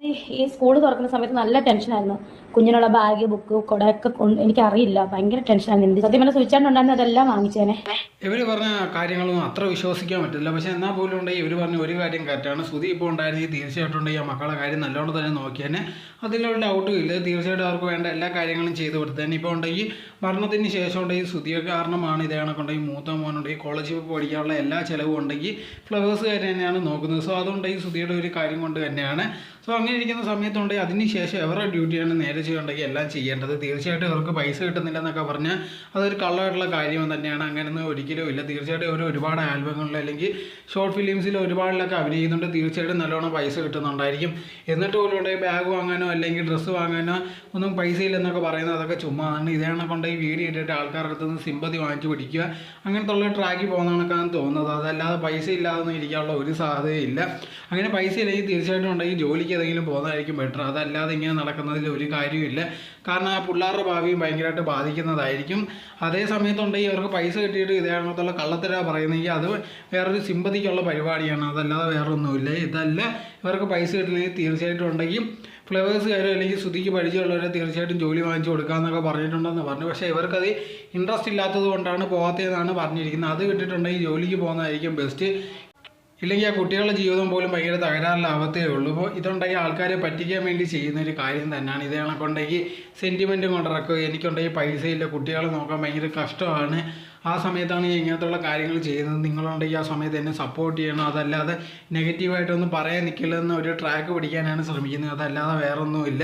ഈ സ്കൂൾ തുറക്കുന്ന സമയത്ത് നല്ല ടെൻഷനായിരുന്നു. കുഞ്ഞിനുള്ള ബാഗ്, ബുക്ക്, കുടയൊക്കെ എനിക്കറിയില്ല. ഭയങ്കര ടെൻഷനായിരുന്നു. എന്ത് സത്യം പറഞ്ഞാൽ സ്വിച്ചാണ്ടുണ്ടായിരുന്നു അതെല്ലാം വാങ്ങിച്ചേനെ. ഇവർ പറഞ്ഞ കാര്യങ്ങളൊന്നും അത്ര വിശ്വസിക്കാൻ പറ്റില്ല. പക്ഷെ എന്നാൽ പോലും ഉണ്ടെങ്കിൽ ഇവർ പറഞ്ഞ ഒരു കാര്യം കറക്റ്റാണ്. ശ്രുതി ഇപ്പോൾ ഉണ്ടായിരുന്നെങ്കിൽ തീർച്ചയായിട്ടും ഉണ്ടെങ്കിൽ ആ മക്കളുടെ കാര്യം നല്ലോണം തന്നെ നോക്കിയാൽ അതിലൊരു ഡൗട്ടും ഇല്ല. തീർച്ചയായിട്ടും അവർക്ക് വേണ്ട എല്ലാ കാര്യങ്ങളും ചെയ്ത് കൊടുത്തന്നെ. ഇപ്പോൾ ഉണ്ടെങ്കിൽ മരണത്തിന് ശേഷം ഉണ്ടെങ്കിൽ ശ്രുതിയെ കാരണമാണ് ഇതേ കണക്കുണ്ടെങ്കിൽ മൂത്ത മോനുണ്ടെങ്കിൽ കോളേജിൽ പഠിക്കാനുള്ള എല്ലാ ചിലവും ഉണ്ടെങ്കിൽ ഫ്ലവേഴ്സുകാർ തന്നെയാണ് നോക്കുന്നത്. സോ അതുകൊണ്ടെങ്കിൽ ശ്രുതിയുടെ ഒരു കാര്യം കൊണ്ട് തന്നെയാണ്. സോ അങ്ങനെ ഇരിക്കുന്ന സമയത്തുണ്ടെങ്കിൽ അതിന് ശേഷം അവരുടെ ഡ്യൂട്ടിയാണ് നേരെ ചെയ്യുന്നുണ്ടെങ്കിൽ എല്ലാം ചെയ്യേണ്ടത്. തീർച്ചയായിട്ടും അവർക്ക് പൈസ കിട്ടുന്നില്ല എന്നൊക്കെ പറഞ്ഞാൽ അതൊരു കള്ളമായിട്ടുള്ള കാര്യം തന്നെയാണ്. അങ്ങനെയൊന്നും ഒരിക്കലും ഇല്ല. തീർച്ചയായിട്ടും അവർ ഒരുപാട് ആൽബങ്ങളിൽ അല്ലെങ്കിൽ ഷോർട്ട് ഫിലിംസിൽ ഒരുപാടിലൊക്കെ അഭിനയിക്കുന്നുണ്ട്. തീർച്ചയായിട്ടും നല്ലോണം പൈസ കിട്ടുന്നുണ്ടായിരിക്കും. എന്നിട്ട് പോലും ഉണ്ടെങ്കിൽ ബാഗ് വാങ്ങാനോ അല്ലെങ്കിൽ ഡ്രസ്സ് വാങ്ങാനോ ഒന്നും പൈസ ഇല്ലെന്നൊക്കെ പറയുന്നത് അതൊക്കെ ചുമ്മാണ്. ഇതേ കണക്കുണ്ടെങ്കിൽ വീഡിയോ ഇട്ടിട്ട് ആൾക്കാരുടെ അടുത്ത് നിന്ന് സിമ്പതി വാങ്ങിച്ച് പിടിക്കുക അങ്ങനത്തെ ഉള്ള ട്രാക്കിൽ പോകുന്ന കണക്കാണ് തോന്നുന്നത്. അതല്ലാതെ പൈസ ഇല്ലാതൊന്നും ഇരിക്കാനുള്ള ഒരു സാധ്യതയില്ല. അങ്ങനെ പൈസ ഇല്ലെങ്കിൽ തീർച്ചയായിട്ടും ഉണ്ടെങ്കിൽ ജോലിക്ക് ഏതെങ്കിലും പോകുന്നതായിരിക്കും ബെറ്റർ. അതല്ലാതെ ഇങ്ങനെ നടക്കുന്നതിൽ ഒരു കാര്യമില്ല. കാരണം ആ പിള്ളേരുടെ ഭാവിയും ഭയങ്കരമായിട്ട് ബാധിക്കുന്നതായിരിക്കും. അതേ സമയത്തുണ്ടെങ്കിൽ ഇവർക്ക് പൈസ കിട്ടിയിട്ട് ഇതേ കണക്കത്തുള്ള കള്ളത്തര പറയുന്നെങ്കിൽ അത് വേറൊരു സിമ്പതിക്കുള്ള പരിപാടിയാണ്. അതല്ലാതെ വേറൊന്നുമില്ല. ഇതല്ല ഇവർക്ക് പൈസ കിട്ടില്ലെങ്കിൽ തീർച്ചയായിട്ടും ഉണ്ടെങ്കിൽ ഫ്ലവേഴ്സുകാരോ അല്ലെങ്കിൽ ശ്രുതിക്ക് പരിചയമുള്ളവരെ തീർച്ചയായിട്ടും ജോലി വാങ്ങിച്ചു കൊടുക്കാമെന്നൊക്കെ പറഞ്ഞിട്ടുണ്ടെന്ന് പറഞ്ഞു. പക്ഷേ ഇവർക്കത് ഇൻട്രസ്റ്റ് ഇല്ലാത്തത് കൊണ്ടാണ് പോകാത്തതെന്നാണ് പറഞ്ഞിരിക്കുന്നത്. അത് കിട്ടിയിട്ടുണ്ടെങ്കിൽ ജോലിക്ക് പോകുന്നതായിരിക്കും ബെസ്റ്റ്. ഇല്ലെങ്കിൽ ആ കുട്ടികളുടെ ജീവിതം പോലും ഭയങ്കര തകരാറിലാവത്തേ ഉള്ളൂ. ഇപ്പോൾ ഇതുണ്ടെങ്കിൽ ആൾക്കാരെ പറ്റിക്കാൻ വേണ്ടി ചെയ്യുന്ന ഒരു കാര്യം തന്നെയാണ്. ഇതേ കണക്കുണ്ടെങ്കിൽ സെൻറ്റിമെൻറ്റും കൊണ്ടിറക്കുക. എനിക്കുണ്ടെങ്കിൽ പൈസയില്ല, കുട്ടികളെ നോക്കാൻ ഭയങ്കര കഷ്ടമാണ്, ആ സമയത്താണ് ഞാൻ ഇങ്ങനത്തുള്ള കാര്യങ്ങൾ ചെയ്യുന്നത്, നിങ്ങളുണ്ടെങ്കിൽ ആ സമയത്ത് എന്നെ സപ്പോർട്ട് ചെയ്യണം, അതല്ലാതെ നെഗറ്റീവായിട്ടൊന്നും പറയാൻ നിൽക്കില്ലെന്ന് ഒരു ട്രാക്ക് പിടിക്കാനാണ് ശ്രമിക്കുന്നത്. അതല്ലാതെ വേറൊന്നുമില്ല.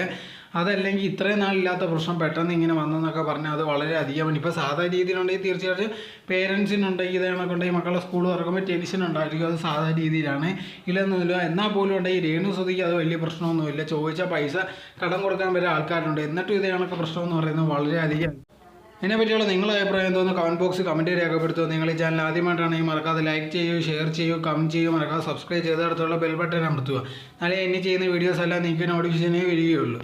അതല്ലെങ്കിൽ ഇത്രയും നാളില്ലാത്ത പ്രശ്നം പെട്ടെന്ന് ഇങ്ങനെ വന്നെന്നൊക്കെ പറഞ്ഞാൽ അത് വളരെ അധികമാണ്. ഇപ്പോൾ സാധാ രീതിയിലുണ്ടെങ്കിൽ തീർച്ചയായിട്ടും പേരൻസിനുണ്ടെങ്കിൽ ഇതേ കണക്കുണ്ടെങ്കിൽ മക്കളുടെ സ്കൂൾ തുറക്കുമ്പോൾ ടെൻഷൻ ഉണ്ടായിരിക്കും. അത് സാധാ രീതിയിലാണ്, ഇല്ലെന്നൊന്നുമില്ല. എന്നാൽ പോലും ഉണ്ടെങ്കിൽ രേണു ശ്രുതിക്ക് അത് വലിയ പ്രശ്നമൊന്നുമില്ല. ചോദിച്ചാൽ പൈസ കടം കൊടുക്കാൻ വരെ ആൾക്കാരുണ്ട്. എന്നിട്ടും ഇതേ കണക്ക് പ്രശ്നം എന്ന് പറയുന്നത് വളരെയധികം. ഇതിനെപ്പറ്റിയുള്ള നിങ്ങളുടെ അഭിപ്രായം എന്തോന്ന് കമൻറ്റ് ബോക്സിൽ കമൻറ്റ് രേഖപ്പെടുത്തുക. നിങ്ങൾ ഈ ചാനൽ ആദ്യമായിട്ടാണെങ്കിൽ മറക്കാതെ ലൈക്ക് ചെയ്യൂ, ഷെയർ ചെയ്യൂ, കമൻറ്റ് ചെയ്യൂ, മറക്കാതെ സബ്സ്ക്രൈബ് ചെയ്ത് അടുത്തുള്ള ബെൽ ബട്ടൺ അമർത്തുക. എന്നാലേ എന്നെ ചെയ്യുന്ന വീഡിയോസ് എല്ലാം നിങ്ങൾക്ക് നോട്ടിഫിക്കേഷനേ വരികയുള്ളൂ.